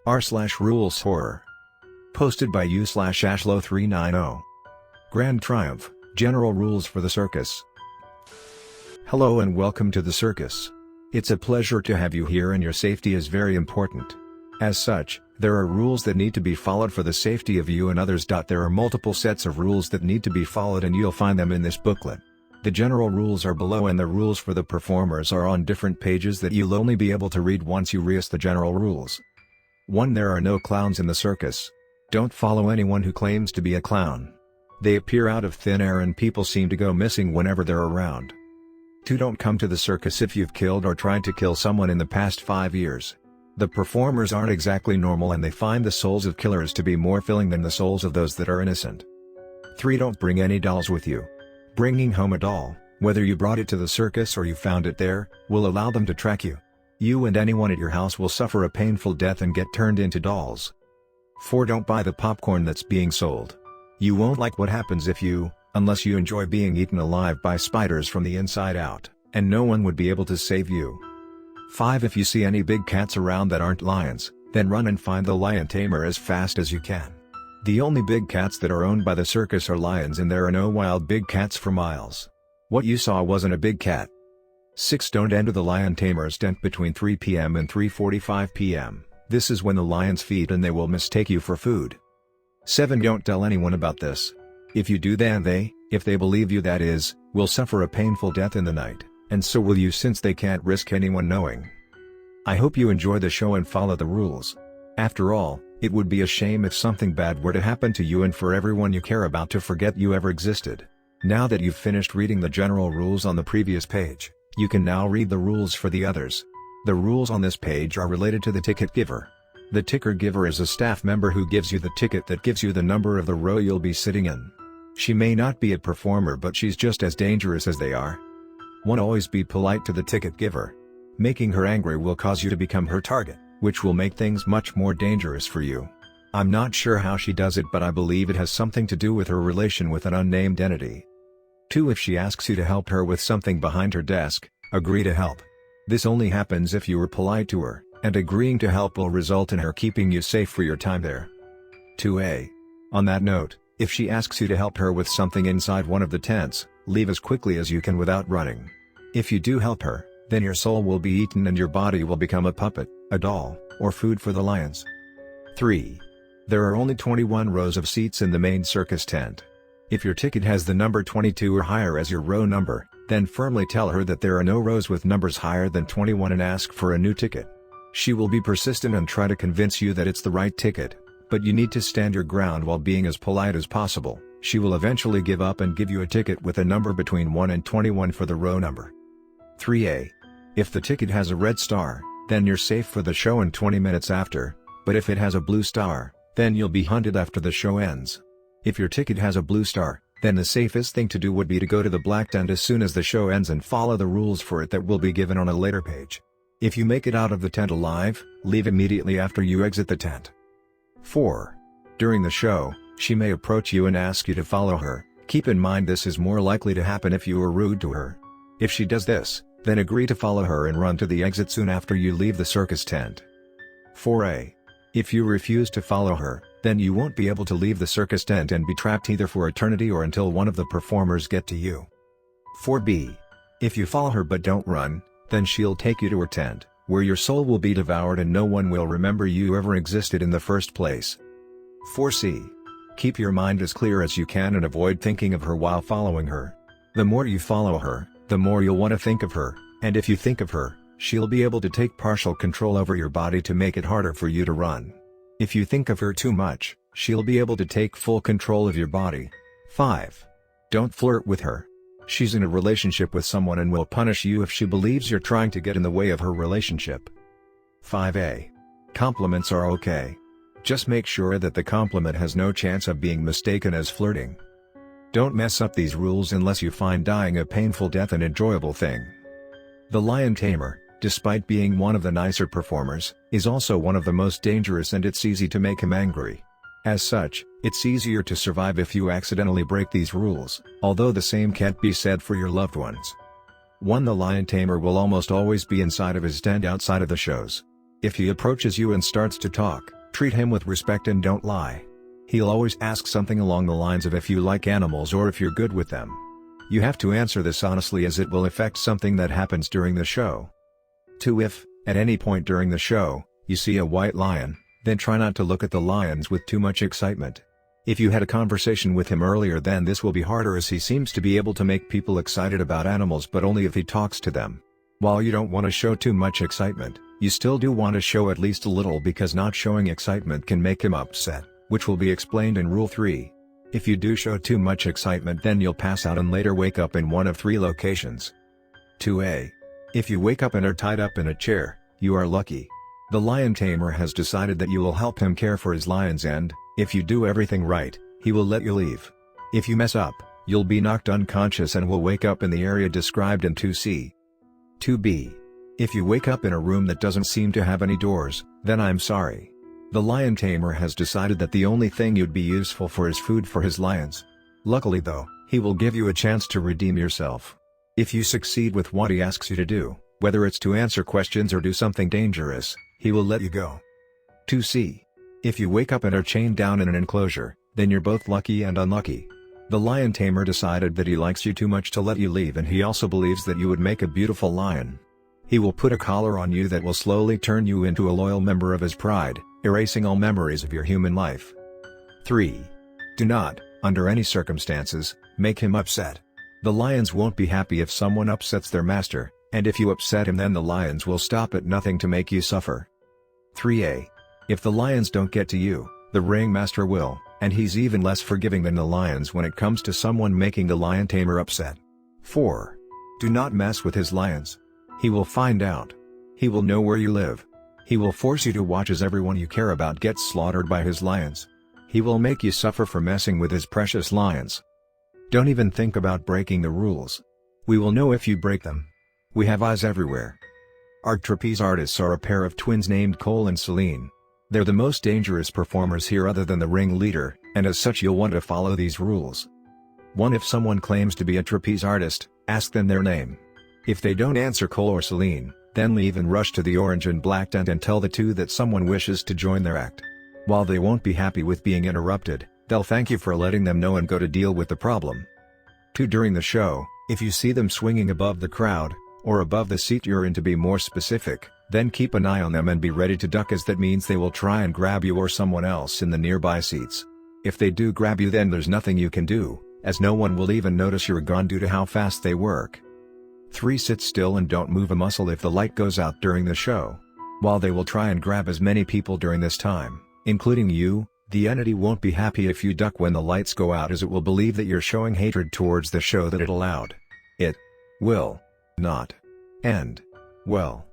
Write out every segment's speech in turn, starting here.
r/ruleshorror. Posted by u/ashlow390. Grand Triumph, General Rules for the Circus. Hello and welcome to the circus. It's a pleasure to have you here, and your safety is very important. As such, there are rules that need to be followed for the safety of you and others. There are multiple sets of rules that need to be followed, and you'll find them in this booklet. The general rules are below, and the rules for the performers are on different pages that you'll only be able to read once you read the general rules. 1. There are no clowns in the circus. Don't follow anyone who claims to be a clown. They appear out of thin air and people seem to go missing whenever they're around. 2. Don't come to the circus if you've killed or tried to kill someone in the past 5 years. The performers aren't exactly normal, and they find the souls of killers to be more filling than the souls of those that are innocent. 3. Don't bring any dolls with you. Bringing home a doll, whether you brought it to the circus or you found it there, will allow them to track you. You and anyone at your house will suffer a painful death and get turned into dolls. 4. Don't buy the popcorn that's being sold. You won't like what happens unless you enjoy being eaten alive by spiders from the inside out, and no one would be able to save you. 5. If you see any big cats around that aren't lions, then run and find the Lion Tamer as fast as you can. The only big cats that are owned by the circus are lions, and there are no wild big cats for miles. What you saw wasn't a big cat. 6. Don't enter the Lion Tamer's tent between 3 p.m. and 3:45 p.m. This is when the lions feed and they will mistake you for food. 7. Don't tell anyone about this. If you do, then if they believe you, that is, will suffer a painful death in the night, and so will you, since they can't risk anyone knowing. I hope you enjoy the show and follow the rules. After all, it would be a shame if something bad were to happen to you and for everyone you care about to forget you ever existed. Now that you've finished reading the general rules on the previous page, you can now read the rules for the others. The rules on this page are related to the ticket giver. The ticket giver is a staff member who gives you the ticket that gives you the number of the row you'll be sitting in. She may not be a performer, but she's just as dangerous as they are. 1. Always be polite to the ticket giver. Making her angry will cause you to become her target, which will make things much more dangerous for you. I'm not sure how she does it, but I believe it has something to do with her relation with an unnamed entity. 2. If she asks you to help her with something behind her desk, agree to help. This only happens if you are polite to her, and agreeing to help will result in her keeping you safe for your time there. 2a. On that note, if she asks you to help her with something inside one of the tents, leave as quickly as you can without running. If you do help her, then your soul will be eaten and your body will become a puppet, a doll, or food for the lions. 3. There are only 21 rows of seats in the main circus tent. If your ticket has the number 22 or higher as your row number, then firmly tell her that there are no rows with numbers higher than 21 and ask for a new ticket. She will be persistent and try to convince you that it's the right ticket, but you need to stand your ground while being as polite as possible. She will eventually give up and give you a ticket with a number between 1 and 21 for the row number. 3a. If the ticket has a red star, then you're safe for the show and 20 minutes after, but if it has a blue star, then you'll be hunted after the show ends. If your ticket has a blue star, then the safest thing to do would be to go to the black tent as soon as the show ends and follow the rules for it that will be given on a later page. If you make it out of the tent alive, leave immediately after you exit the tent. 4. During the show, she may approach you and ask you to follow her. Keep in mind this is more likely to happen if you are rude to her. If she does this, then agree to follow her and run to the exit soon after you leave the circus tent. 4a. If you refuse to follow her, then you won't be able to leave the circus tent and be trapped either for eternity or until one of the performers get to you. 4b. If you follow her but don't run, then she'll take you to her tent, where your soul will be devoured and no one will remember you ever existed in the first place. 4c. Keep your mind as clear as you can and avoid thinking of her while following her. The more you follow her, the more you'll want to think of her, and if you think of her, she'll be able to take partial control over your body to make it harder for you to run. If you think of her too much, she'll be able to take full control of your body. 5. Don't flirt with her. She's in a relationship with someone and will punish you if she believes you're trying to get in the way of her relationship. 5a. Compliments are okay. Just make sure that the compliment has no chance of being mistaken as flirting. Don't mess up these rules unless you find dying a painful death an enjoyable thing. The Lion Tamer, despite being one of the nicer performers, is also one of the most dangerous, and it's easy to make him angry. As such, it's easier to survive if you accidentally break these rules, although the same can't be said for your loved ones. 1. The Lion Tamer will almost always be inside of his tent outside of the shows. If he approaches you and starts to talk, treat him with respect and don't lie. He'll always ask something along the lines of if you like animals or if you're good with them. You have to answer this honestly as it will affect something that happens during the show. 2. If, at any point during the show, you see a white lion, then try not to look at the lions with too much excitement. If you had a conversation with him earlier, then this will be harder as he seems to be able to make people excited about animals, but only if he talks to them. While you don't want to show too much excitement, you still do want to show at least a little, because not showing excitement can make him upset, which will be explained in Rule 3. If you do show too much excitement, then you'll pass out and later wake up in one of 3 locations. 2a. If you wake up and are tied up in a chair, you are lucky. The Lion Tamer has decided that you will help him care for his lions, and, if you do everything right, he will let you leave. If you mess up, you'll be knocked unconscious and will wake up in the area described in 2c. 2b. If you wake up in a room that doesn't seem to have any doors, then I'm sorry. The Lion Tamer has decided that the only thing you'd be useful for is food for his lions. Luckily though, he will give you a chance to redeem yourself. If you succeed with what he asks you to do, whether it's to answer questions or do something dangerous, he will let you go. 2c. If you wake up and are chained down in an enclosure, then you're both lucky and unlucky. The Lion Tamer decided that he likes you too much to let you leave, and he also believes that you would make a beautiful lion. He will put a collar on you that will slowly turn you into a loyal member of his pride, erasing all memories of your human life. 3. Do not, under any circumstances, make him upset. The lions won't be happy if someone upsets their master, and if you upset him, then the lions will stop at nothing to make you suffer. 3a. If the lions don't get to you, the ringmaster will, and he's even less forgiving than the lions when it comes to someone making the Lion Tamer upset. 4. Do not mess with his lions. He will find out. He will know where you live. He will force you to watch as everyone you care about gets slaughtered by his lions. He will make you suffer for messing with his precious lions. Don't even think about breaking the rules. We will know if you break them. We have eyes everywhere. Our trapeze artists are a pair of twins named Cole and Celine. They're the most dangerous performers here other than the ringleader, and as such you'll want to follow these rules. 1. If someone claims to be a trapeze artist, ask them their name. If they don't answer Cole or Celine, then leave and rush to the orange and black tent and tell the 2 that someone wishes to join their act. While they won't be happy with being interrupted, they'll thank you for letting them know and go to deal with the problem. 2. During the show, if you see them swinging above the crowd, or above the seat you're in to be more specific, then keep an eye on them and be ready to duck, as that means they will try and grab you or someone else in the nearby seats. If they do grab you, then there's nothing you can do, as no one will even notice you're gone due to how fast they work. 3. Sit still and don't move a muscle if the light goes out during the show. While they will try and grab as many people during this time, including you, the entity won't be happy if you duck when the lights go out, as it will believe that you're showing hatred towards the show that it allowed. It will not end well.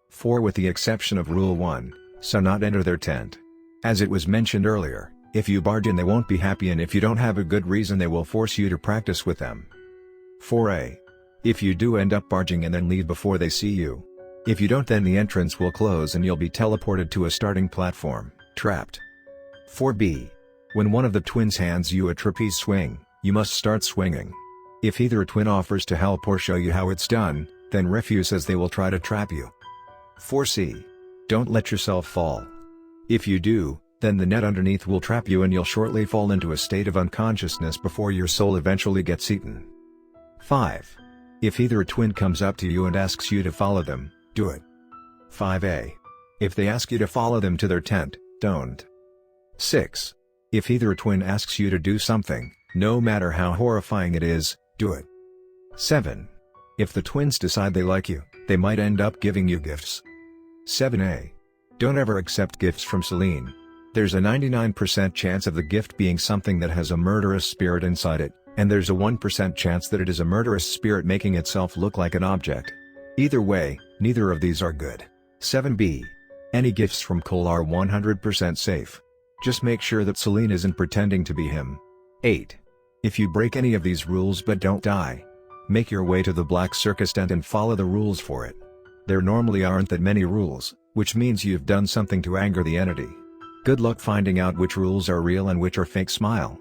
4. With the exception of Rule 1, so not enter their tent. As it was mentioned earlier, if you barge in they won't be happy, and if you don't have a good reason they will force you to practice with them. 4a. If you do end up barging and then leave before they see you. If you don't, then the entrance will close and you'll be teleported to a starting platform, trapped. 4b. When one of the twins hands you a trapeze swing, you must start swinging. If either a twin offers to help or show you how it's done, then refuse, as they will try to trap you. 4c. Don't let yourself fall. If you do, then the net underneath will trap you and you'll shortly fall into a state of unconsciousness before your soul eventually gets eaten. 5. If either a twin comes up to you and asks you to follow them, do it. 5a. If they ask you to follow them to their tent, don't. 6. If either a twin asks you to do something, no matter how horrifying it is, do it. 7. If the twins decide they like you, they might end up giving you gifts. 7a. Don't ever accept gifts from Celine. There's a 99% chance of the gift being something that has a murderous spirit inside it, and there's a 1% chance that it is a murderous spirit making itself look like an object. Either way, neither of these are good. 7b. Any gifts from Cole are 100% safe. Just make sure that Celine isn't pretending to be him. 8. If you break any of these rules but don't die, make your way to the black circus tent and follow the rules for it. There normally aren't that many rules, which means you've done something to anger the entity. Good luck finding out which rules are real and which are fake. Smile.